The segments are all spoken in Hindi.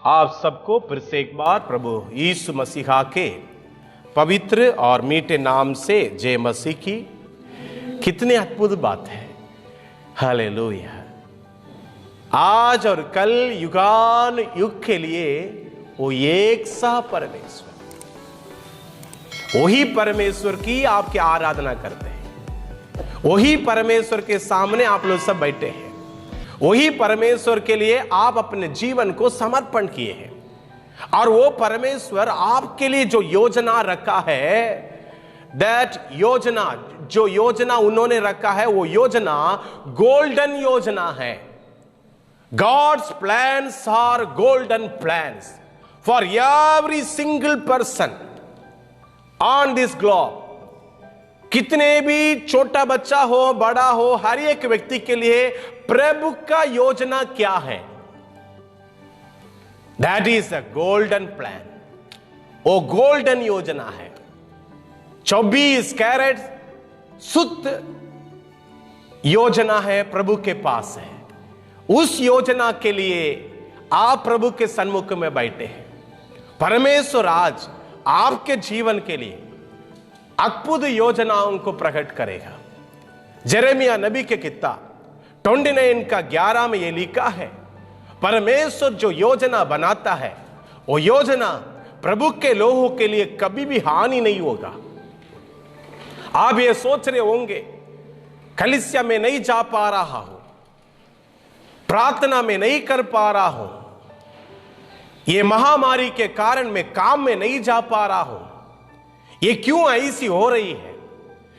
आप सबको फिर से एक बार प्रभु यीशु मसीहा के पवित्र और मीठे नाम से जय मसीह की। कितनी अद्भुत बात है, हालेलुया। आज और कल युगान युग के लिए वो एक सा परमेश्वर, वही परमेश्वर की आपकी आराधना करते हैं। वही परमेश्वर के सामने आप लोग सब बैठे हैं। वही परमेश्वर के लिए आप अपने जीवन को समर्पण किए हैं। और वो परमेश्वर आपके लिए जो योजना रखा है, दैट योजना, जो योजना उन्होंने रखा है, वो योजना गोल्डन योजना है। God's plans are golden plans for every single person on this globe. कितने भी छोटा बच्चा हो, बड़ा हो, हर एक व्यक्ति के लिए प्रभु का योजना क्या है? That is a golden plan. वो गोल्डन योजना है। 24 कैरेट शुद्ध योजना है, प्रभु के पास है। उस योजना के लिए आप प्रभु के सन्मुख में बैठे हैं। परमेश्वर आज आपके जीवन के लिए अद्भुत योजनाओं को प्रकट करेगा। यिर्मयाह नबी के किताब 29 का 11 में यह लिखा है, परमेश्वर जो योजना बनाता है, वो योजना प्रभु के लोगों के लिए कभी भी हानि नहीं होगा। आप ये सोच रहे होंगे, कलीसिया में नहीं जा पा रहा हूं, प्रार्थना में नहीं कर पा रहा हूं, ये महामारी के कारण मैं काम में नहीं जा पा रहा हूं, ये क्यों ऐसी हो रही है?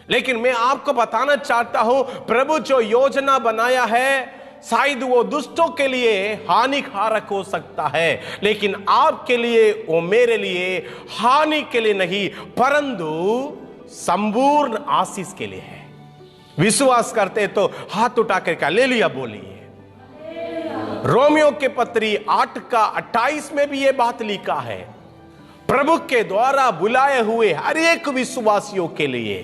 लेकिन मैं आपको बताना चाहता हूं, प्रभु जो योजना बनाया है, शायद वो दुष्टों के लिए हानिकारक हो सकता है, लेकिन आपके लिए, वो मेरे लिए हानि के लिए नहीं, परंतु संपूर्ण आशीष के लिए है। विश्वास करते तो हाथ उठाकर का ले लिया बोलिए। रोमियो के पत्री 8 का 28 में भी यह बात लिखा है, प्रभु के द्वारा बुलाए हुए हर एक विश्वासियों के लिए,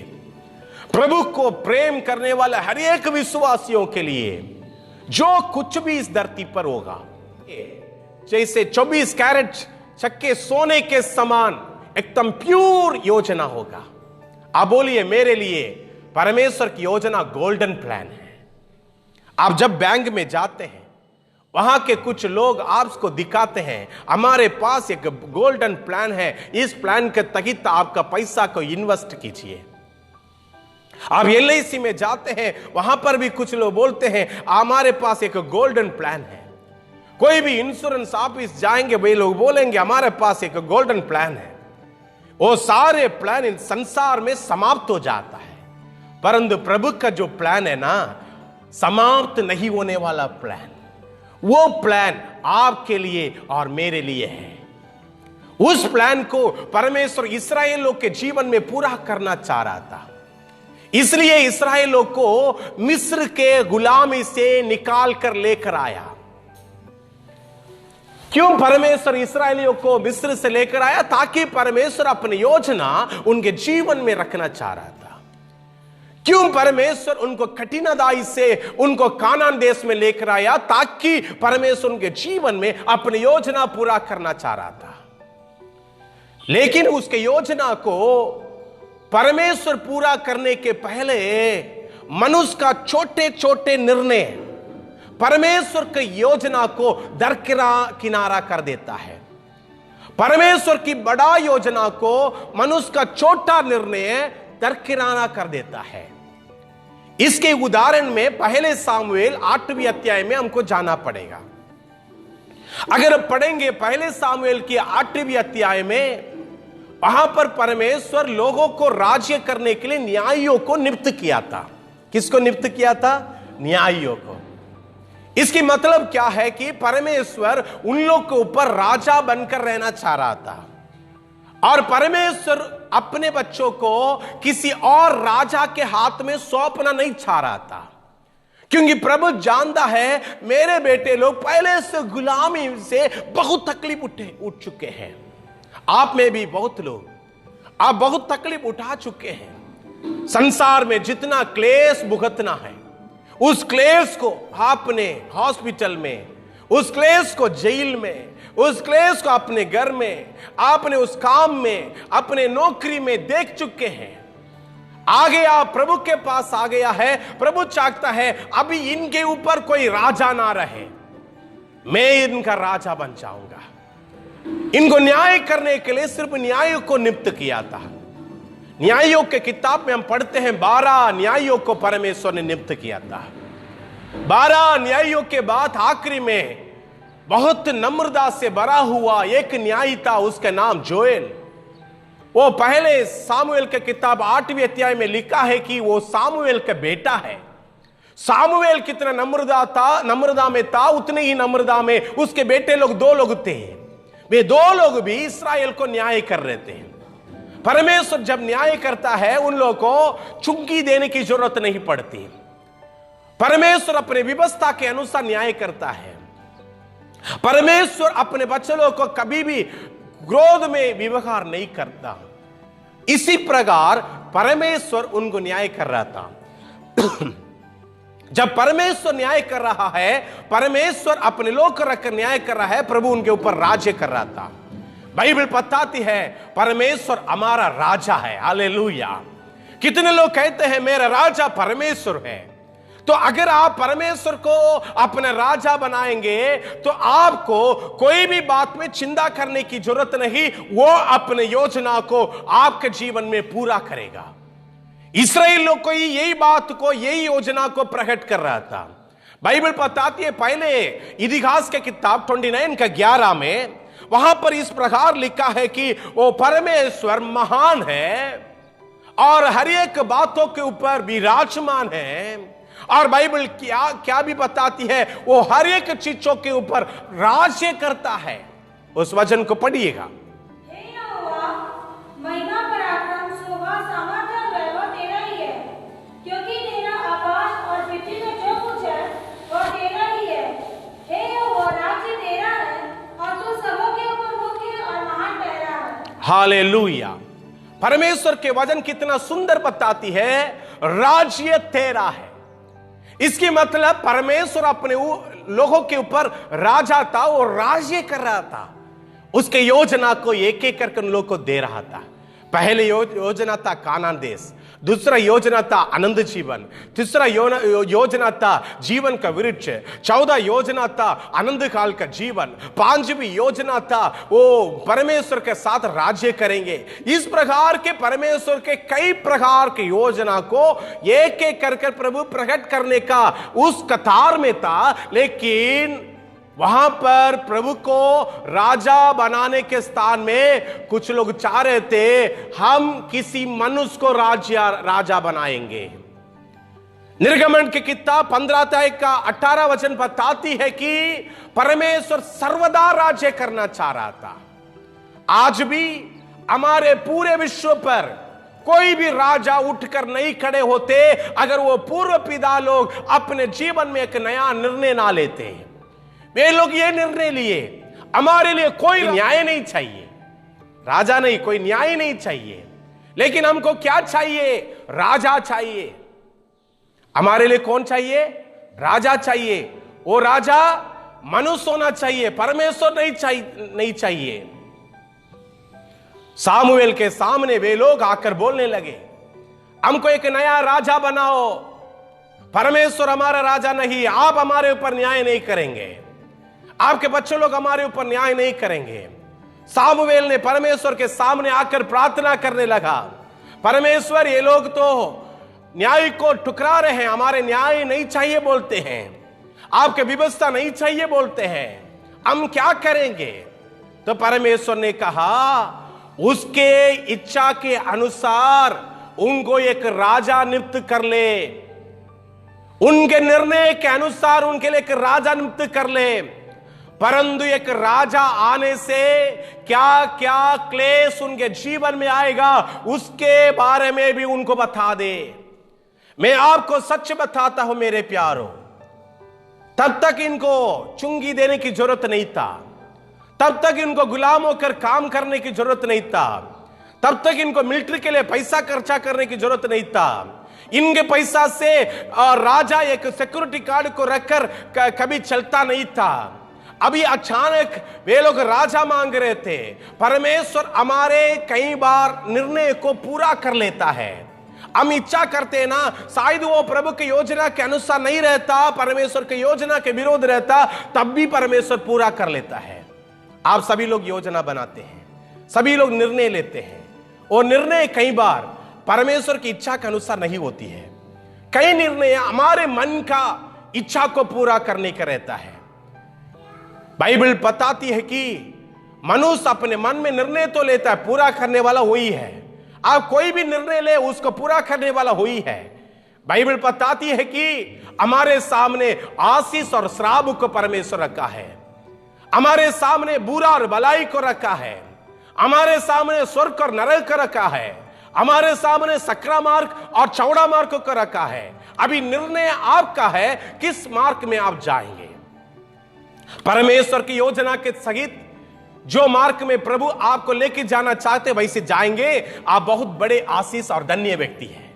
प्रभु को प्रेम करने वाले हर एक विश्वासियों के लिए, जो कुछ भी इस धरती पर होगा, जैसे 24 कैरेट चक्के सोने के समान एकदम प्योर योजना होगा। आप बोलिए, मेरे लिए परमेश्वर की योजना गोल्डन प्लान है। आप जब बैंक में जाते हैं, वहां के कुछ लोग आपको दिखाते हैं, हमारे पास एक गोल्डन प्लान है, इस प्लान के तहत आपका पैसा को इन्वेस्ट कीजिए। आप LIC में जाते हैं, वहां पर भी कुछ लोग बोलते हैं, हमारे पास एक गोल्डन प्लान है। कोई भी इंश्योरेंस ऑफिस जाएंगे, वे लोग बोलेंगे हमारे पास एक गोल्डन प्लान है। वो सारे प्लान इस संसार में समाप्त हो जाता है, परंतु प्रभु का जो प्लान है ना, समाप्त नहीं होने वाला प्लान, वो प्लान आपके लिए और मेरे लिए है। उस प्लान को परमेश्वर इस्राएलियों के जीवन में पूरा करना चाह रहा था। इसलिए इस्राएलियों को मिस्र के गुलामी से निकाल कर लेकर आया। क्यों परमेश्वर इस्राएलियों को मिस्र से लेकर आया? ताकि परमेश्वर अपनी योजना उनके जीवन में रखना चाह रहा था। क्यों परमेश्वर उनको कठिनाई से उनको कानान देश में लेकर आया? ताकि परमेश्वर उनके जीवन में अपनी योजना पूरा करना चाह रहा था। लेकिन उसके योजना को परमेश्वर पूरा करने के पहले मनुष्य का छोटे छोटे निर्णय परमेश्वर की योजना को दरकिनारा कर देता है। परमेश्वर की बड़ा योजना को मनुष्य का छोटा निर्णय दरकिनारा कर देता है। इसके उदाहरण में पहले सामुएल 8वें अध्याय में हमको जाना पड़ेगा। अगर पढ़ेंगे पहले सामुएल की 8वें अध्याय में, वहां पर परमेश्वर लोगों को राज्य करने के लिए न्यायियों को नियुक्त किया था। किसको नियुक्त किया था? न्यायियों को। इसकी मतलब क्या है कि परमेश्वर उन लोग के ऊपर राजा बनकर रहना चाह रहा था, और परमेश्वर अपने बच्चों को किसी और राजा के हाथ में सौंपना नहीं चाह रहा था, क्योंकि प्रभु जानता है मेरे बेटे लोग पहले से गुलामी से बहुत तकलीफ उठ चुके हैं। आप में भी बहुत लोग, आप बहुत तकलीफ उठा चुके हैं। संसार में जितना क्लेश भुगतना है, उस क्लेश को आपने हॉस्पिटल में, उस क्लेश को जेल में, उस क्लेश को अपने घर में, आपने उस काम में, अपने नौकरी में देख चुके हैं। आ गया, प्रभु के पास आ गया है। प्रभु चाहता है अभी इनके ऊपर कोई राजा ना रहे, मैं इनका राजा बन जाऊंगा। इनको न्याय करने के लिए सिर्फ न्यायों को नियुक्त किया था। न्यायों के किताब में हम पढ़ते हैं 12 न्यायों को परमेश्वर ने नियुक्त किया था। 12 न्यायों के बाद आखिरी में बहुत नम्रता से भरा हुआ एक न्यायी था, उसका नाम जोएल। वो पहले सामुएल के किताब 8वें अध्याय में लिखा है कि वो सामुएल का बेटा है। सामुएल कितना नम्रता में था, उतने ही नम्रता में उसके बेटे लोग 2 लोग थे। वे 2 लोग भी इस्राएल को न्याय कर रहे थे। परमेश्वर जब न्याय करता है उन लोगों को चुंगी देने की जरूरत नहीं पड़ती। परमेश्वर अपने व्यवस्था के अनुसार न्याय करता है। परमेश्वर अपने बच्चों को कभी भी क्रोध में व्यवहार नहीं करता। इसी प्रकार परमेश्वर उनको न्याय कर रहा था। जब परमेश्वर न्याय कर रहा है, परमेश्वर अपने लोग को रखकर न्याय कर रहा है, प्रभु उनके ऊपर राज्य कर रहा था। बाइबल बताती है परमेश्वर हमारा राजा है। हालेलुया। कितने लोग कहते हैं मेरा राजा परमेश्वर है। तो अगर आप परमेश्वर को अपना राजा बनाएंगे तो आपको कोई भी बात में चिंता करने की जरूरत नहीं, वो अपने योजना को आपके जीवन में पूरा करेगा। इस्राएल लोग को यही बात को, यही योजना को प्रकट कर रहा था। बाइबल बताती है पहले इतिहास के किताब 29 का 11 में, वहां पर इस प्रकार लिखा है कि वो परमेश्वर महान है और हर एक बातों के ऊपर विराजमान है। और बाइबल क्या भी बताती है, वो हर एक चीजों के ऊपर राज्य करता है। उस वचन को पढ़िएगा। महिमा पराक्रम शोभा सामर्थ्य वैभव तेरा ही है, क्योंकि तेरा आकाश और पृथ्वी में जो कुछ है वह तेरा ही है। हे यहोवा, राज्य तेरा है और तू सबों के ऊपर मुख्य और महान ठहरा है। हालेलुया। परमेश्वर के वचन कितना सुंदर बताती है, राज्य तेरा है। इसकी मतलब परमेश्वर अपने लोगों के ऊपर राजा था और राज्य कर रहा था। उसके योजना को एक एक करके उन लोगों को दे रहा था। पहले योजना था कानान देश, दूसरा योजना था आनंद जीवन, तीसरा योजना था जीवन का वृक्ष, 14 योजना था आनंद काल का जीवन, 5वीं योजना था वो परमेश्वर के साथ राज्य करेंगे। इस प्रकार के परमेश्वर के कई प्रकार की योजना को एक एक करके प्रभु प्रकट करने का उस कतार में था। लेकिन वहां पर प्रभु को राजा बनाने के स्थान में कुछ लोग चाह रहे थे हम किसी मनुष्य को राजा बनाएंगे। निर्गमन की किताब 15 अध्याय का 18 वचन बताती है कि परमेश्वर सर्वदा राज्य करना चाह रहा था। आज भी हमारे पूरे विश्व पर कोई भी राजा उठकर नहीं खड़े होते अगर वो पूर्व पिता लोग अपने जीवन में एक नया निर्णय ना लेते। वे लोग ये निर्णय लिए हमारे लिए कोई न्याय नहीं चाहिए, राजा नहीं, कोई न्याय नहीं चाहिए, लेकिन हमको क्या चाहिए? राजा चाहिए। हमारे लिए कौन चाहिए? राजा चाहिए। वो राजा मनुष्य होना चाहिए, परमेश्वर नहीं चाहिए। सामुएल के सामने वे लोग आकर बोलने लगे हमको एक नया राजा बनाओ, परमेश्वर हमारा राजा नहीं, आप हमारे ऊपर न्याय नहीं करेंगे, आपके बच्चे लोग हमारे ऊपर न्याय नहीं करेंगे। सामुएल ने परमेश्वर के सामने आकर प्रार्थना करने लगा, परमेश्वर ये लोग तो न्याय को ठुकरा रहे हैं, हमारे न्याय नहीं चाहिए बोलते हैं, आपके व्यवस्था नहीं चाहिए बोलते हैं, हम क्या करेंगे? तो परमेश्वर ने कहा उसके इच्छा के अनुसार उनको एक राजा नियुक्त कर ले, उनके निर्णय के अनुसार उनके लिए एक राजा नियुक्त कर ले। परंतु एक राजा आने से क्या क्या क्लेश उनके जीवन में आएगा उसके बारे में भी उनको बता दे। मैं आपको सच बताता हूं मेरे प्यारों, तब तक इनको चुंगी देने की जरूरत नहीं था, तब तक इनको गुलाम होकर काम करने की जरूरत नहीं था, तब तक इनको मिलिट्री के लिए पैसा खर्चा करने की जरूरत नहीं था। इनके पैसा से राजा एक सिक्योरिटी गार्ड को रखकर कभी चलता नहीं था। अभी अचानक वे लोग राजा मांग रहे थे। परमेश्वर हमारे कई बार निर्णय को पूरा कर लेता है। हम इच्छा करते हैं ना, शायद वो प्रभु की योजना के अनुसार नहीं रहता, परमेश्वर की योजना के विरोध रहता, तब भी परमेश्वर पूरा कर लेता है। आप सभी लोग योजना बनाते हैं, सभी लोग निर्णय लेते हैं, और निर्णय कई बार परमेश्वर की इच्छा के अनुसार नहीं होती है। कई निर्णय हमारे मन का इच्छा को पूरा करने का रहता है। बाइबल बताती है कि मनुष्य अपने मन में निर्णय तो लेता है, पूरा करने वाला वही है। आप कोई भी निर्णय ले, उसको पूरा करने वाला वही है। बाइबल बताती है कि हमारे सामने आशीष और श्राप को परमेश्वर रखा है, हमारे सामने बुरा और भलाई को रखा है, हमारे सामने स्वर्ग और नरक को रखा है, हमारे सामने सकरा मार्ग और चौड़ा मार्ग को रखा है। अभी निर्णय आपका है किस मार्ग में आप जाएंगे। परमेश्वर की योजना के सहित जो मार्ग में प्रभु आपको लेके जाना चाहते वैसे जाएंगे, आप बहुत बड़े आशीष और धन्य व्यक्ति हैं।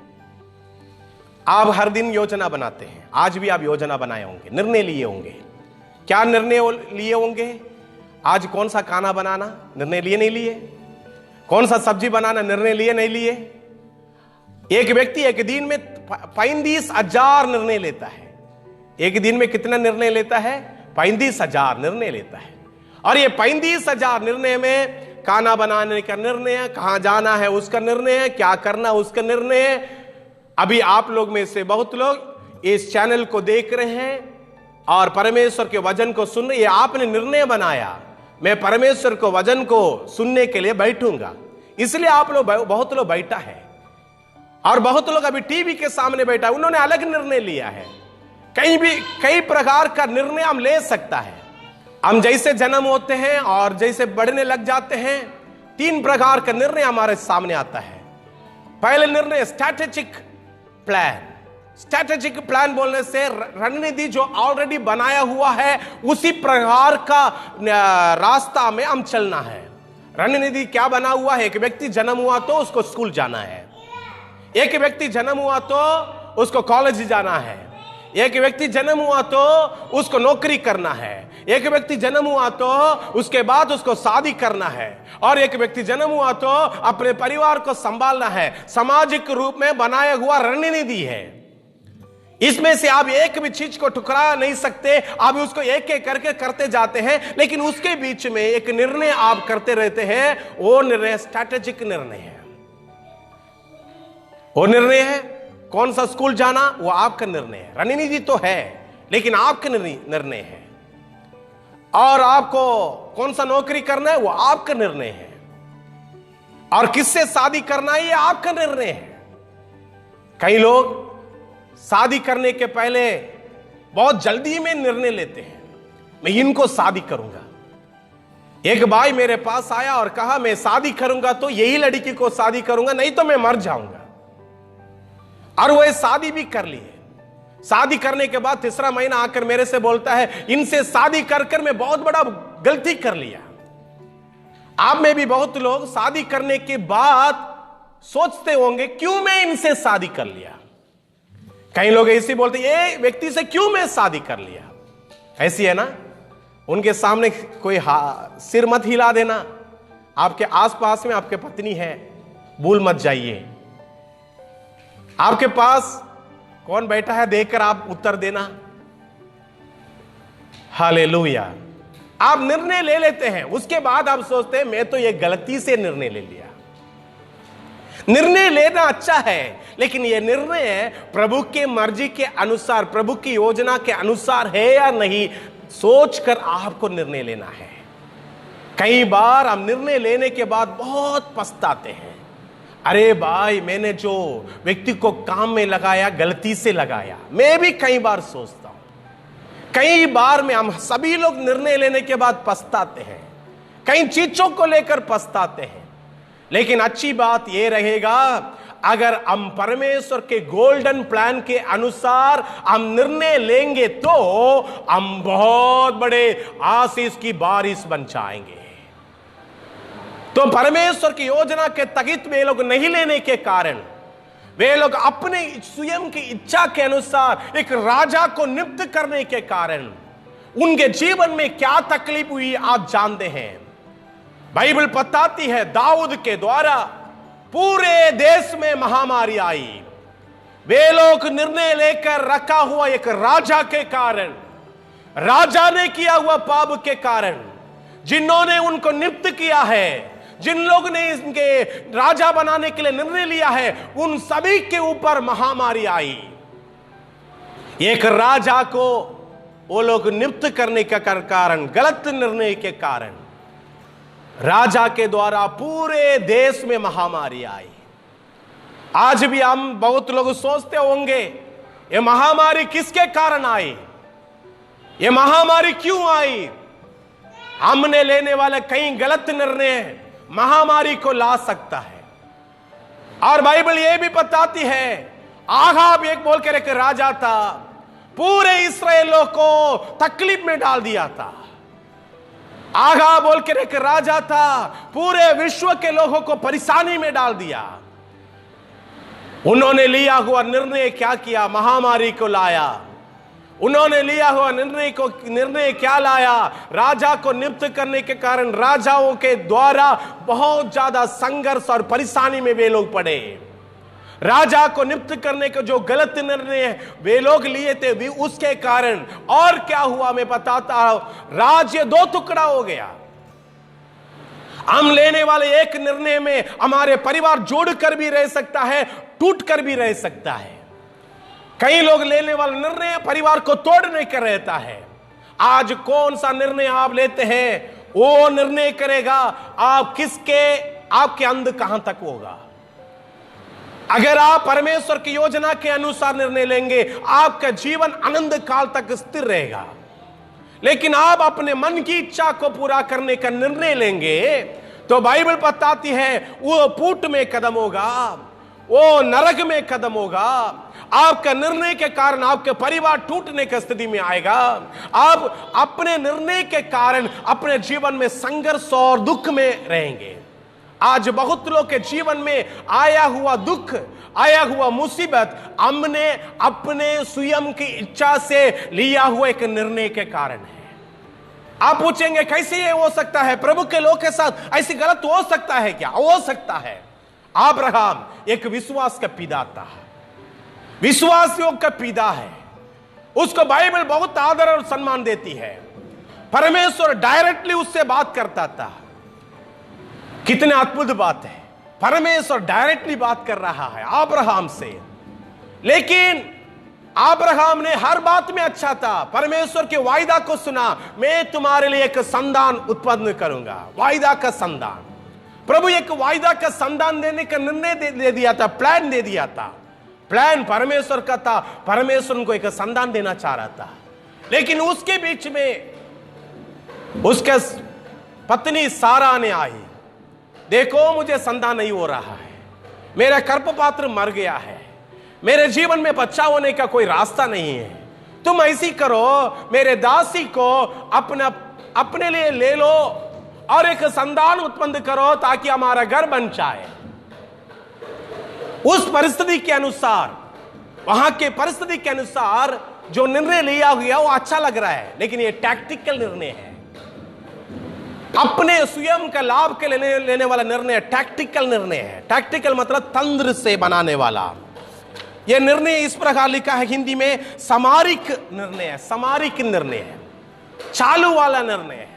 आप हर दिन योजना बनाते हैं, आज भी आप योजना बनाए होंगे, निर्णय लिए होंगे। क्या निर्णय लिए होंगे? आज कौन सा खाना बनाना, निर्णय लिए नहीं लिए? कौन सा सब्जी बनाना, निर्णय लिए नहीं लिए? एक व्यक्ति एक दिन में 35,000 निर्णय लेता है। एक दिन में कितना निर्णय लेता है? 35,000 निर्णय लेता है। और ये 35,000 निर्णय में खाना बनाने का निर्णय, कहां जाना है उसका निर्णय, क्या करना उसका निर्णय। अभी आप लोग में से बहुत लोग इस चैनल को देख रहे हैं और परमेश्वर के वचन को सुन रहे हैं। आपने निर्णय बनाया, मैं परमेश्वर को वचन को सुनने के लिए बैठूंगा, इसलिए आप लोग बहुत लोग बैठा है। और बहुत लोग अभी टीवी के सामने बैठा है, उन्होंने अलग निर्णय लिया है। कई प्रकार का निर्णय हम ले सकता है। हम जैसे जन्म होते हैं और जैसे बढ़ने लग जाते हैं, 3 प्रकार का निर्णय हमारे सामने आता है। पहले निर्णय स्ट्रैटेजिक प्लान। स्ट्रैटेजिक प्लान बोलने से रणनीति जो ऑलरेडी बनाया हुआ है उसी प्रकार का रास्ता में हम चलना है। रणनीति क्या बना हुआ है? एक व्यक्ति जन्म हुआ तो उसको स्कूल जाना है, एक व्यक्ति जन्म हुआ तो उसको कॉलेज जाना है, एक व्यक्ति जन्म हुआ तो उसको नौकरी करना है, एक व्यक्ति जन्म हुआ तो उसके बाद उसको शादी करना है, और एक व्यक्ति जन्म हुआ तो अपने परिवार को संभालना है। सामाजिक रूप में बनाया हुआ रणनीति है। इसमें से आप एक भी चीज को ठुकरा नहीं सकते, आप उसको एक एक करके करते जाते हैं, लेकिन उसके बीच में एक निर्णय आप करते रहते हैं। वो निर्णय स्ट्रैटेजिक निर्णय है। वो निर्णय है कौन सा स्कूल जाना, वो आपका निर्णय है। रणनीति तो है लेकिन आपका निर्णय है। और आपको कौन सा नौकरी करना है वो आपका निर्णय है। और किससे शादी करना है ये आपका निर्णय है। कई लोग शादी करने के पहले बहुत जल्दी में निर्णय लेते हैं, मैं इनको शादी करूंगा। एक भाई मेरे पास आया और कहा मैं शादी करूंगा तो यही लड़की को शादी करूंगा, नहीं तो मैं मर जाऊंगा। और वो शादी भी कर ली है। शादी करने के बाद 3रा महीना आकर मेरे से बोलता है इनसे शादी कर मैं बहुत बड़ा गलती कर लिया। आप में भी बहुत लोग शादी करने के बाद सोचते होंगे क्यों मैं इनसे शादी कर लिया। कई लोग ऐसे बोलते ये व्यक्ति से क्यों मैं शादी कर लिया। ऐसी है ना, उनके सामने कोई सिर मत हिला देना। आपके आसपास में आपके पत्नी है, भूल मत जाइए। आपके पास कौन बैठा है देखकर आप उत्तर देना। हालेलुया। आप निर्णय ले लेते हैं, उसके बाद आप सोचते हैं मैं तो ये गलती से निर्णय ले लिया। निर्णय लेना अच्छा है, लेकिन यह निर्णय प्रभु के मर्जी के अनुसार, प्रभु की योजना के अनुसार है या नहीं, सोचकर आपको निर्णय लेना है। कई बार हम निर्णय लेने के बाद बहुत पछताते हैं। अरे भाई मैंने जो व्यक्ति को काम में लगाया गलती से लगाया। मैं भी कई बार सोचता हूं, कई बार में हम सभी लोग निर्णय लेने के बाद पछताते हैं, कई चीजों को लेकर पछताते हैं। लेकिन अच्छी बात यह रहेगा अगर हम परमेश्वर के गोल्डन प्लान के अनुसार हम निर्णय लेंगे तो हम बहुत बड़े आशीष की बारिश बन जाएंगे। तो परमेश्वर की योजना के तहत वे लोग नहीं लेने के कारण, वे लोग अपने स्वयं की इच्छा के अनुसार एक राजा को नियुक्त करने के कारण उनके जीवन में क्या तकलीफ हुई आप जानते हैं। बाइबल बताती है दाऊद के द्वारा पूरे देश में महामारी आई। वे लोग निर्णय लेकर रखा हुआ एक राजा के कारण, राजा ने किया हुआ पाप के कारण, जिन्होंने उनको नियुक्त किया है, जिन लोग ने इनके राजा बनाने के लिए निर्णय लिया है, उन सभी के ऊपर महामारी आई। एक राजा को वो लोग नियुक्त करने के कारण, गलत निर्णय के कारण राजा के द्वारा पूरे देश में महामारी आई। आज भी हम बहुत लोग सोचते होंगे ये महामारी किसके कारण आई, ये महामारी क्यों आई। हमने लेने वाले कई गलत निर्णय महामारी को ला सकता है। और बाइबल यह भी बताती है आहाब एक बोलकर एक राजा था, पूरे इस्राएलियों को तकलीफ में डाल दिया था। आगा बोलकर एक राजा था, पूरे विश्व के लोगों को परेशानी में डाल दिया। उन्होंने लिया हुआ निर्णय क्या किया, महामारी को लाया। उन्होंने लिया हुआ निर्णय क्या लाया, राजा को नियुक्त करने के कारण राजाओं के द्वारा बहुत ज्यादा संघर्ष और परेशानी में वे लोग पड़े। राजा को नियुक्त करने का जो गलत निर्णय वे लोग लिए थे भी उसके कारण और क्या हुआ मैं बताता हूं, राज्य दो टुकड़ा हो गया। हम लेने वाले एक निर्णय में हमारे परिवार जोड़कर भी रह सकता है, टूट कर भी रह सकता है। कई लोग लेने वाला निर्णय परिवार को तोड़ने का रहता है। आज कौन सा निर्णय आप लेते हैं वो निर्णय करेगा आप आपके अंत कहां तक होगा। अगर आप परमेश्वर की योजना के अनुसार निर्णय लेंगे आपका जीवन अनंत काल तक स्थिर रहेगा। लेकिन आप अपने मन की इच्छा को पूरा करने का निर्णय लेंगे तो बाइबल बताती है वो फूट में कदम होगा, वो नरक में कदम होगा। आपका निर्णय के कारण आपके परिवार टूटने की स्थिति में आएगा। आप अपने निर्णय के कारण अपने जीवन में संघर्ष और दुख में रहेंगे। आज बहुत लोग के जीवन में आया हुआ दुख, आया हुआ मुसीबत हमने अपने स्वयं की इच्छा से लिया हुआ एक निर्णय के कारण है। आप पूछेंगे कैसे ये हो सकता है, प्रभु के लोग के साथ ऐसी गलत हो सकता है क्या? हो सकता है। अब्राहम एक विश्वास का पिता था, विश्वास योग का पिता है। उसको बाइबल बहुत आदर और सम्मान देती है। परमेश्वर डायरेक्टली उससे बात करता था। कितने अद्भुत बात है, परमेश्वर डायरेक्टली बात कर रहा है अब्राहम से। लेकिन अब्राहम ने हर बात में अच्छा था, परमेश्वर के वायदा को सुना, मैं तुम्हारे लिए एक संतान उत्पन्न करूंगा। वायदा का संतान, प्रभु एक वायदा का संतान देने का निर्णय दे दिया था, प्लान दे दिया था। प्लान परमेश्वर का था, परमेश्वर उनको एक संतान देना चाह रहा था। लेकिन उसके बीच में उसके पत्नी सारा ने आई, देखो मुझे संतान नहीं हो रहा है, मेरा गर्भपात्र मर गया है, मेरे जीवन में बच्चा होने का कोई रास्ता नहीं है। तुम ऐसी करो, मेरे दासी को अपने लिए ले लो और एक संतान उत्पन्न करो ताकि हमारा घर बन जाए। उस परिस्थिति के अनुसार, वहां के परिस्थिति के अनुसार जो निर्णय लिया गया वो अच्छा लग रहा है, लेकिन ये टैक्टिकल निर्णय है। अपने स्वयं का लाभ के लेने वाला निर्णय टैक्टिकल निर्णय है। टैक्टिकल मतलब तंत्र से बनाने वाला। यह निर्णय इस प्रकार लिखा है हिंदी में, सामरिक निर्णय है। सामरिक निर्णय है, चालू वाला निर्णय है।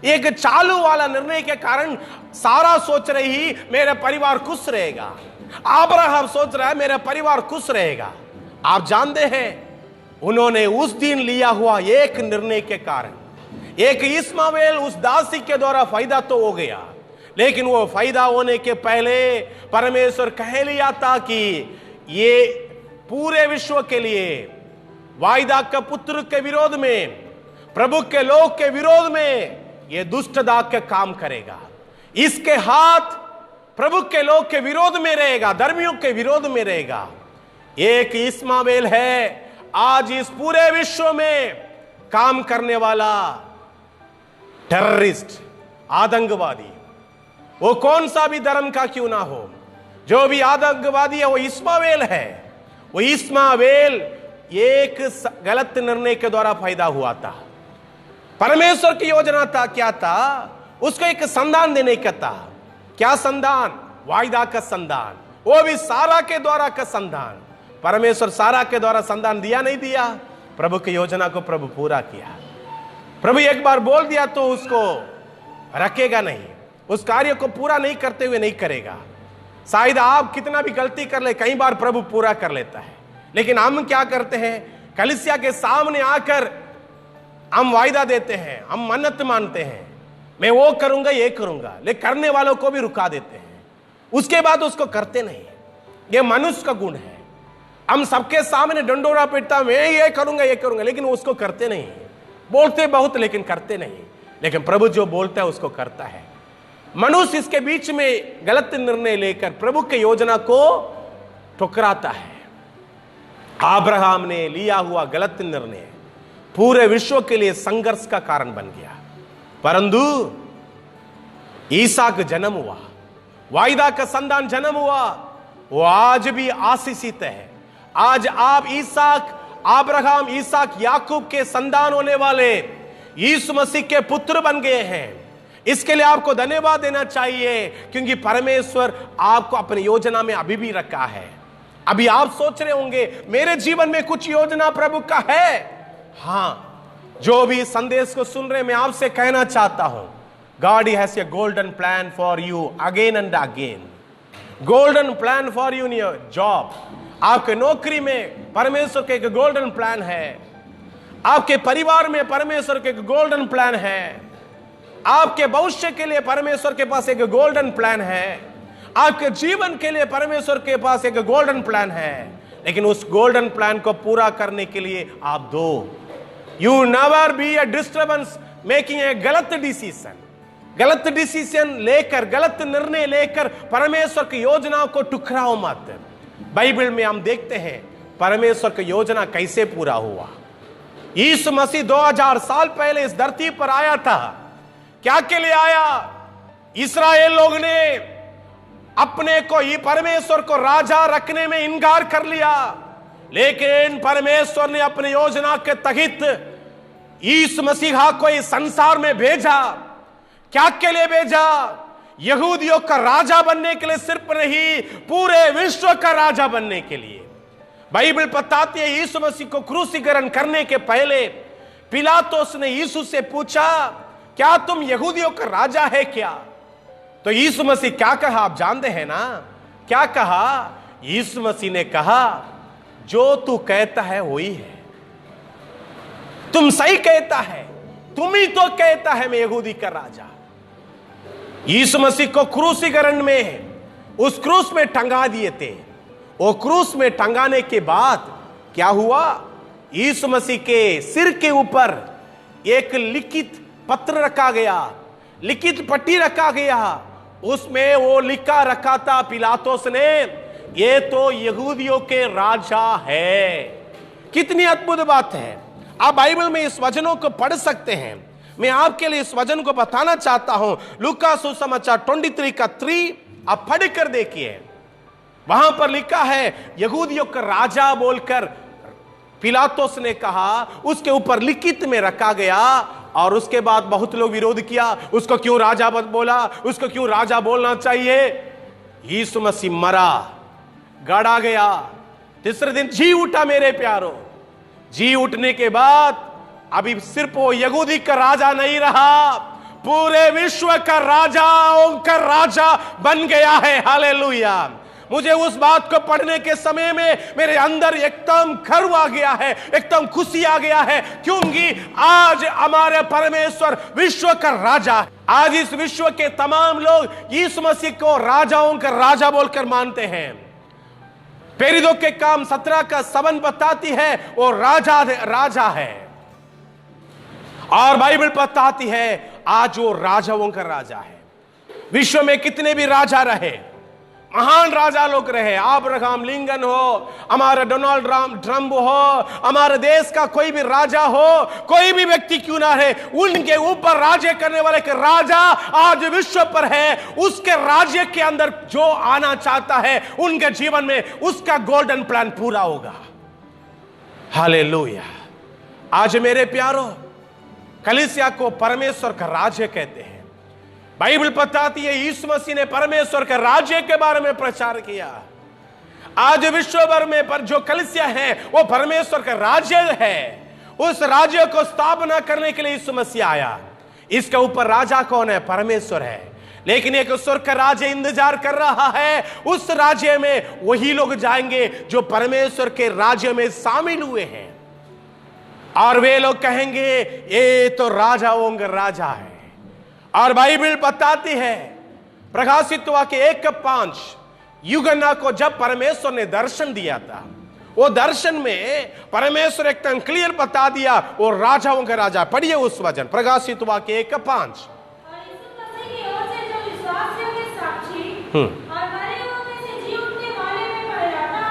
एक चालू वाला निर्णय के कारण सारा सोच रही मेरा परिवार खुश रहेगा, अब्राहम सोच रहा है मेरा परिवार खुश रहेगा। आप जानते हैं उन्होंने उस दिन लिया हुआ एक निर्णय के कारण एक इस्माएल उस दासी के द्वारा फायदा तो हो गया, लेकिन वो फायदा होने के पहले परमेश्वर कह लिया था कि ये पूरे विश्व के लिए वायदा का पुत्र के विरोध में, प्रभु के लोग के विरोध में ये दुष्ट दाग का काम करेगा। इसके हाथ प्रभु के लोग के विरोध में रहेगा, धर्मियों के विरोध में रहेगा। एक इस्माएल है आज इस पूरे विश्व में काम करने वाला टेररिस्ट, आतंकवादी, वो कौन सा भी धर्म का क्यों ना हो, जो भी आतंकवादी है वो इस्माएल है। वो इस्माएल एक गलत निर्णय के द्वारा फायदा हुआ था। परमेश्वर की योजना था क्या था? उसको एक संतान देने का था। क्या संतान? वायदा का संतान, वो भी सारा के द्वारा का संतान। परमेश्वर सारा के द्वारा संतान दिया नहीं दिया? प्रभु की योजना को प्रभु पूरा किया। प्रभु एक बार बोल दिया तो उसको रखेगा नहीं, उस कार्य को पूरा नहीं करते हुए नहीं करेगा। शायद आप कितना भी गलती कर ले, कई बार प्रभु पूरा कर लेता है। लेकिन हम क्या करते हैं? कलीसिया के सामने आकर हम वायदा देते हैं, हम मन्नत मानते हैं, मैं वो करूंगा ये करूंगा, लेकिन करने वालों को भी रुका देते हैं। उसके बाद उसको करते नहीं। ये मनुष्य का गुण है। हम सबके सामने डंडोरा पीटता, मैं ये करूंगा ये करूंगा, लेकिन उसको करते नहीं। बोलते बहुत लेकिन करते नहीं। लेकिन प्रभु जो बोलता है उसको करता है। मनुष्य इसके बीच में गलत निर्णय लेकर प्रभु की योजना को ठुकराता है। अब्राहम ने लिया हुआ गलत निर्णय पूरे विश्व के लिए संघर्ष का कारण बन गया। परंतु ईसाक जन्म हुआ, वायदा का संतान जन्म हुआ, वो आज भी आशीषित है। आज आप ईसाक, अब्राहम, ईसाक, याकूब के संतान होने वाले यीशु मसीह के पुत्र बन गए हैं। इसके लिए आपको धन्यवाद देना चाहिए, क्योंकि परमेश्वर आपको अपनी योजना में अभी भी रखा है। अभी आप सोच रहे होंगे मेरे जीवन में कुछ योजना प्रभु का है। हां, जो भी संदेश को सुन रहे, मैं आपसे कहना चाहता हूं, God has a golden plan for you again and again. Golden plan for you in your job. आपके नौकरी में परमेश्वर के एक गोल्डन प्लान है। आपके परिवार में परमेश्वर के एक गोल्डन प्लान है। आपके भविष्य के लिए परमेश्वर के पास एक गोल्डन प्लान है। आपके जीवन के लिए परमेश्वर के पास एक गोल्डन प्लान है। लेकिन उस गोल्डन प्लान को पूरा करने के लिए आप दो, you never be a disturbance making a गलत डिसीजन लेकर, गलत निर्णय लेकर परमेश्वर की योजना को टुकराओ मत। बाइबल में हम देखते हैं परमेश्वर की योजना कैसे पूरा हुआ। यीशु मसीह 2000 साल पहले इस धरती पर आया था। क्या के लिए आया? इस्राएल लोग ने अपने को ही परमेश्वर को राजा रखने में इनकार कर लिया, लेकिन परमेश्वर ने अपनी योजना के तहत यीशु मसीहा को इस संसार में भेजा। क्या के लिए भेजा? यहूदियों का राजा बनने के लिए सिर्फ नहीं, पूरे विश्व का राजा बनने के लिए। बाइबल बताती है यीशु मसीह को क्रूसीकरण करने के पहले पिलातुस ने यीशु से पूछा, क्या तुम यहूदियों का राजा है क्या? तो यीशु मसीह क्या कहा आप जानते हैं ना? क्या कहा? यीशु मसीह ने कहा, जो तू कहता है वही है। तुम सही कहता है, तुम ही तो कहता है मैं यहूदी का राजा। यीशु मसीह को क्रूसीकरण में, उस क्रूस में टंगा दिए थे। वो क्रूस में टंगाने के बाद क्या हुआ? यीशु मसीह के सिर के ऊपर एक लिखित पत्र रखा गया, लिखित पट्टी रखा गया। उसमें वो लिखा रखा था पिलातुस ने, ये तो यहूदियों के राजा है। कितनी अद्भुत बात है। आप बाइबल में इस वचनों को पढ़ सकते हैं। मैं आपके लिए इस वचन को बताना चाहता हूं। लूका सुसमाचार 23 का 3 आप पढ़कर देखिए। वहां पर लिखा है यहूदियों का राजा बोलकर पिलातुस ने कहा, उसके ऊपर लिखित में रखा गया। और उसके बाद बहुत लोग विरोध किया, उसको क्यों राजा बोला, उसको क्यों राजा बोलना चाहिए। यीशु मसीह मरा, गाड़ा गया, तीसरे दिन जी उठा मेरे प्यारो। जी उठने के बाद अभी सिर्फ वो यहूदी का राजा नहीं रहा, पूरे विश्व का राजाओं का राजा बन गया है। हालेलुया। मुझे उस बात को पढ़ने के समय में मेरे अंदर एकदम गर्व आ गया है, एकदम खुशी आ गया है, क्योंकि आज हमारे परमेश्वर विश्व का राजा है। आज इस विश्व के तमाम लोग यीशु मसीह को राजाओं का राजा बोलकर मानते हैं। पेरिदों के काम 17 का 7 बताती है वो राजा है। और बाइबल बताती है आज वो राजाओं का राजा है। विश्व में कितने भी राजा रहे, महान राजा लोग रहे, अब्राहम लिंकन हो, हमारा डोनाल्ड ट्रंप हो, हमारे देश का कोई भी राजा हो, कोई भी व्यक्ति क्यों ना रहे, उनके ऊपर राज्य करने वाले के राजा आज विश्व पर है। उसके राज्य के अंदर जो आना चाहता है उनके जीवन में उसका गोल्डन प्लान पूरा होगा। हालेलुया। आज मेरे प्यारो, कलीसिया को परमेश्वर का राज्य कहते हैं। बाइबल बताती है यीशु मसीह ने परमेश्वर के राज्य के बारे में प्रचार किया। आज विश्व भर में पर जो कलीसिया है वो परमेश्वर का राज्य है। उस राज्य को स्थापना करने के लिए यीशु मसीह आया। इसके ऊपर राजा कौन है? परमेश्वर है। लेकिन एक स्वर्ग का राज्य इंतजार कर रहा है। उस राज्य में वही लोग जाएंगे जो परमेश्वर के राज्य में शामिल हुए हैं, और वे लोग कहेंगे ये तो राजाओं का राजा है। और बाइबल बताती है प्रकाशित वाक्य 1:5, यूहन्ना को जब परमेश्वर ने दर्शन दिया था, वो दर्शन में परमेश्वर एकदम क्लियर बता दिया वो राजाओं का राजा। पढ़िए उस वचन, प्रकाशित वाक्य 1:5। और मरे हुओं में से जी उठने वाले में कहलाता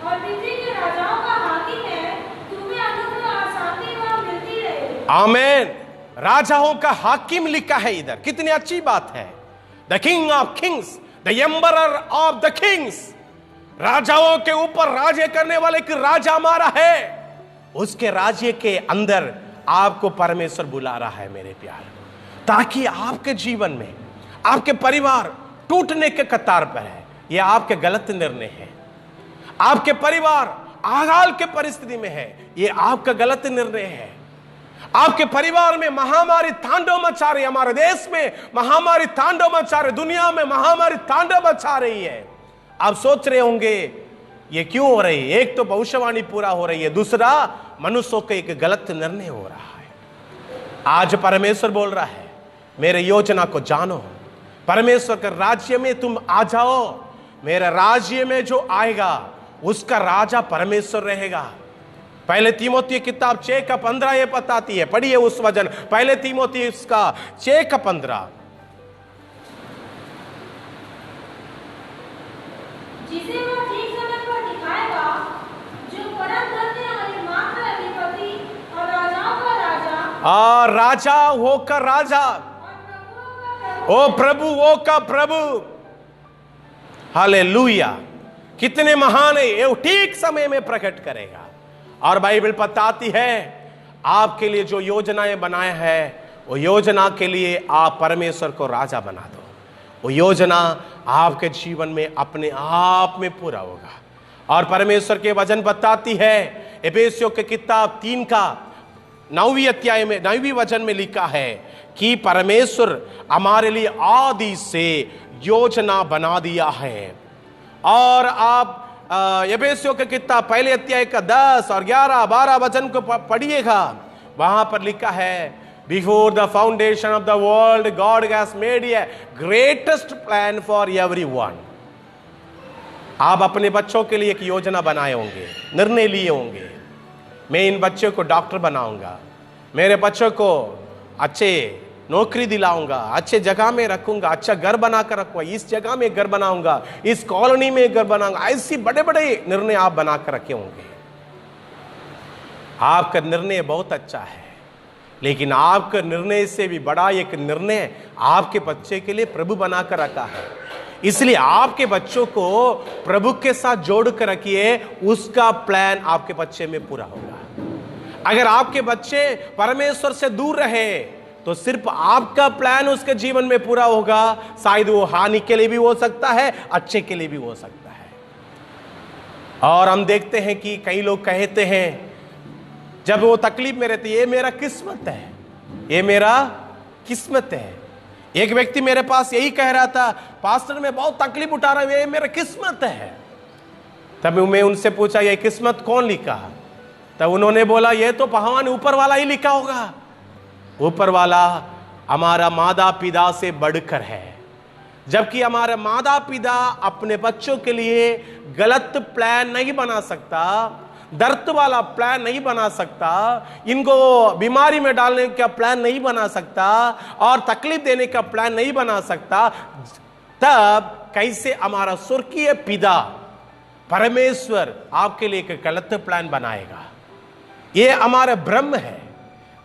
और पृथ्वी के राजाओं का हाकिम है, तुम्हें अनुग्रह और शांति वहां मिलती रहे। आमीन। राजाओं का हाकिम लिखा है इधर, कितनी अच्छी बात है। The king of Kings, the emperor of the Kings. राजाओं के ऊपर राज्य करने वाले एक राजा हमारा है। उसके राज्य के अंदर आपको परमेश्वर बुला रहा है मेरे प्यार, ताकि आपके जीवन में आपके परिवार टूटने के कतार पर है। यह आपके गलत निर्णय है। आपके परिवार आगाल के परिस्थिति में है, यह आपका गलत निर्णय है। आपके परिवार में महामारी तांडव मचा रही है, हमारे देश में महामारी तांडव मचा रही, दुनिया में महामारी तांडव मचा रही है। आप सोच रहे होंगे ये क्यों हो रही है? एक तो भविष्यवाणी पूरा हो रही है, दूसरा मनुष्यों का एक गलत निर्णय हो रहा है। आज परमेश्वर बोल रहा है मेरे योजना को जानो, परमेश्वर के राज्य में तुम आ जाओ। मेरे राज्य में जो आएगा उसका राजा परमेश्वर रहेगा। पहले तीमोथी किताब 6:15 ये बताती है। पढ़िए उस वचन, पहले तीमोथी इसका 6:15। जिसे वह ठीक समय पर दिखाएगा, जो परम धन्य और एकमात्र अधिपति और राजाओं का राजा, राजा होकर राजा, ओ प्रभु वो का प्रभु। हालेलुया। कितने महान है ये, ठीक समय में प्रकट करेगा। और बाइबल बताती है आपके लिए जो योजनाएं बनाए हैं वो योजना के लिए आप परमेश्वर को राजा बना दो। वो योजना आपके जीवन में अपने आप में पूरा होगा। और परमेश्वर के वचन बताती है एफेसियों के किताब 3:9 अध्याय में 9वीं वचन में लिखा है कि परमेश्वर हमारे लिए आदि से योजना बना दिया है। और आप एफेसियों के किताब पहले अध्याय का 10 और 11, 12 वचन को पढ़िएगा। वहां पर लिखा है before the foundation of the world God has made a greatest plan for everyone. आप अपने बच्चों के लिए एक योजना बनाए होंगे, निर्णय लिए होंगे। मैं इन बच्चों को डॉक्टर बनाऊंगा, मेरे बच्चों को अच्छे नौकरी दिलाऊंगा, अच्छे जगह में रखूंगा, अच्छा घर बनाकर रखूंगा, इस जगह में घर बनाऊंगा, इस कॉलोनी में घर बनाऊंगा। ऐसी बड़े बड़े निर्णय आप बनाकर रखे होंगे। आपका निर्णय बहुत अच्छा है, लेकिन आपका निर्णय से भी बड़ा एक निर्णय आपके बच्चे के लिए प्रभु बनाकर रखा है। इसलिए आपके बच्चों को प्रभु के साथ जोड़ कर रखिए, उसका प्लान आपके बच्चे में पूरा होगा। अगर आपके बच्चे परमेश्वर से दूर रहे तो सिर्फ आपका प्लान उसके जीवन में पूरा होगा। शायद वो हानि के लिए भी हो सकता है, अच्छे के लिए भी हो सकता है। और हम देखते हैं कि कई लोग कहते हैं जब वो तकलीफ में रहते, ये मेरा किस्मत है, ये मेरा किस्मत है। एक व्यक्ति मेरे पास यही कह रहा था, पास्टर मैं बहुत तकलीफ उठा रहा हूं, ये मेरा किस्मत है। तब मैं उनसे पूछा ये किस्मत कौन लिखा? तब उन्होंने बोला ये तो भगवान ऊपर वाला ही लिखा होगा। ऊपर वाला हमारा माता पिता से बढ़कर है। जबकि हमारे माता पिता अपने बच्चों के लिए गलत प्लान नहीं बना सकता, दर्द वाला प्लान नहीं बना सकता, इनको बीमारी में डालने का प्लान नहीं बना सकता और तकलीफ देने का प्लान नहीं बना सकता। तब कैसे हमारा स्वर्गीय पिता परमेश्वर आपके लिए एक गलत प्लान बनाएगा? ये हमारा भ्रम है।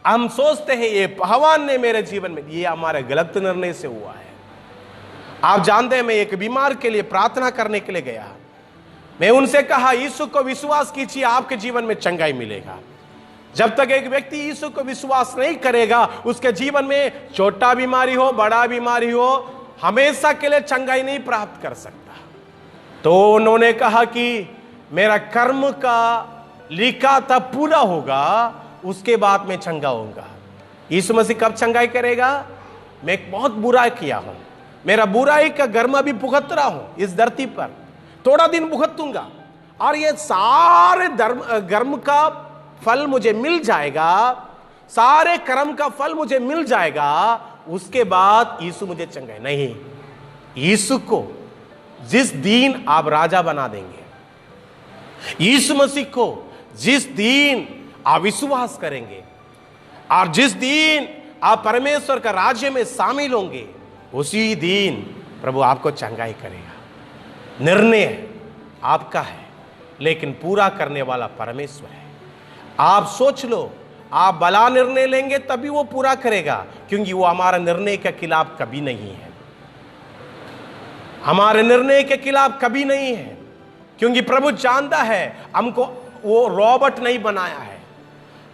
हम सोचते हैं ये भगवान ने मेरे जीवन में, ये हमारे गलत निर्णय से हुआ है। आप जानते हैं मैं एक बीमार के लिए प्रार्थना करने के लिए गया। मैं उनसे कहा यीशु को विश्वास कीजिए, आपके जीवन में चंगाई मिलेगा। जब तक एक व्यक्ति यीशु को विश्वास नहीं करेगा, उसके जीवन में छोटा बीमारी हो, बड़ा बीमारी हो, हमेशा के लिए चंगाई नहीं प्राप्त कर सकता। तो उन्होंने कहा कि मेरा कर्म का लिखा था पूरा होगा, उसके बाद मैं चंगा होऊंगा। यीशु मसीह कब चंगाई करेगा? मैं एक बहुत बुरा किया हूं, मेरा बुराई का गर्म अभी भुगत रहा हूं इस धरती पर, थोड़ा दिन भुगतूंगा और ये सारे गर्म का फल मुझे मिल जाएगा, सारे कर्म का फल मुझे मिल जाएगा, उसके बाद यीशु मुझे चंगाई नहीं। यीशु को जिस दिन आप राजा बना देंगे, यीशु मसीह को जिस दिन आप विश्वास करेंगे और जिस दिन आप परमेश्वर का राज्य में शामिल होंगे, उसी दिन प्रभु आपको चंगाई करेगा। निर्णय आपका है, लेकिन पूरा करने वाला परमेश्वर है। आप सोच लो, आप भला निर्णय लेंगे तभी वो पूरा करेगा, क्योंकि वो हमारा निर्णय के खिलाफ कभी नहीं है, हमारे निर्णय के खिलाफ कभी नहीं है, क्योंकि प्रभु जानता है हमको वो रॉबोट नहीं बनाया है।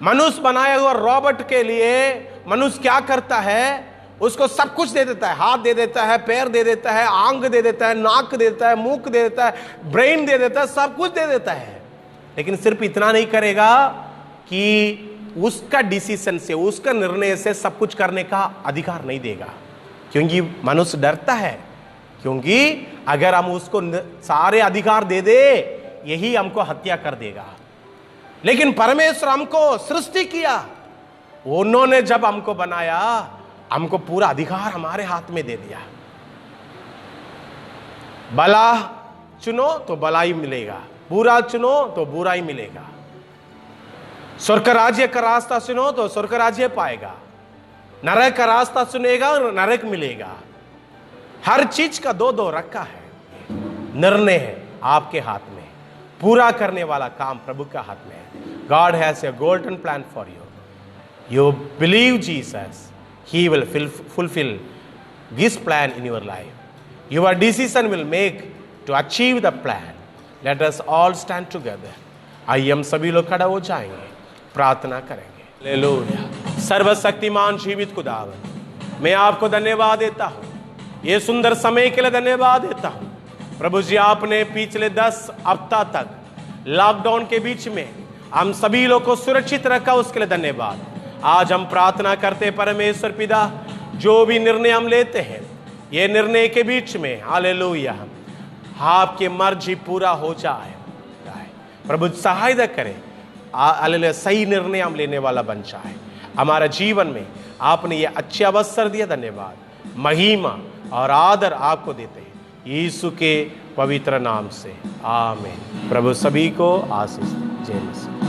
मनुष्य बनाया हुआ रॉबोट के लिए मनुष्य क्या करता है? उसको सब कुछ दे देता है, हाथ दे देता है, पैर दे देता है, आंख दे देता है, नाक दे देता है, मुख दे देता है, ब्रेन दे देता है, सब कुछ दे देता है, लेकिन सिर्फ इतना नहीं करेगा कि उसका डिसीजन से, उसका निर्णय से सब कुछ करने का अधिकार नहीं देगा, क्योंकि मनुष्य डरता है, क्योंकि अगर हम उसको सारे अधिकार दे दे, यही हमको हत्या कर देगा। लेकिन परमेश्वर हमको सृष्टि किया, उन्होंने जब हमको बनाया, हमको पूरा अधिकार हमारे हाथ में दे दिया। भला चुनो तो भलाई मिलेगा, बुरा चुनो तो बुरा ही मिलेगा। स्वर्ग राज्य का रास्ता सुनो तो स्वर्ग राज्य पाएगा, नरक का रास्ता सुनेगा और नरक मिलेगा। हर चीज का दो दो रखा है। निर्णय है आपके हाथ में, पूरा करने वाला काम प्रभु का हाथ में है। God has a golden plan for you. You believe Jesus, He will fulfill this plan in your life. Your decision will make to achieve the plan. Let us all stand together. आइए हम सभी लोग खड़ा हो जाएंगे, प्रार्थना करेंगे। हालेलुया। सर्वशक्तिमान जीवित खुदावन, मैं आपको धन्यवाद देता हूँ, ये सुंदर समय के लिए धन्यवाद देता हूँ। प्रभु जी, आपने पिछले 10 हफ्ता तक लॉकडाउन के बीच में हम सभी लोग को सुरक्षित रखा, उसके लिए धन्यवाद। आज हम प्रार्थना करते परमेश्वर पिता, जो भी निर्णय हम लेते हैं, ये निर्णय के बीच में हालेलुया आपकी मर्जी पूरा हो जाए। प्रभु सहायता करें, हालेलुया सही निर्णय हम लेने वाला बन जाए हमारा जीवन में। आपने ये अच्छे अवसर दिया, धन्यवाद। महिमा और आदर आपको देते हैं यीशु के पवित्र नाम से, आमीन। प्रभु सभी को आशीष दे। जय मसीह।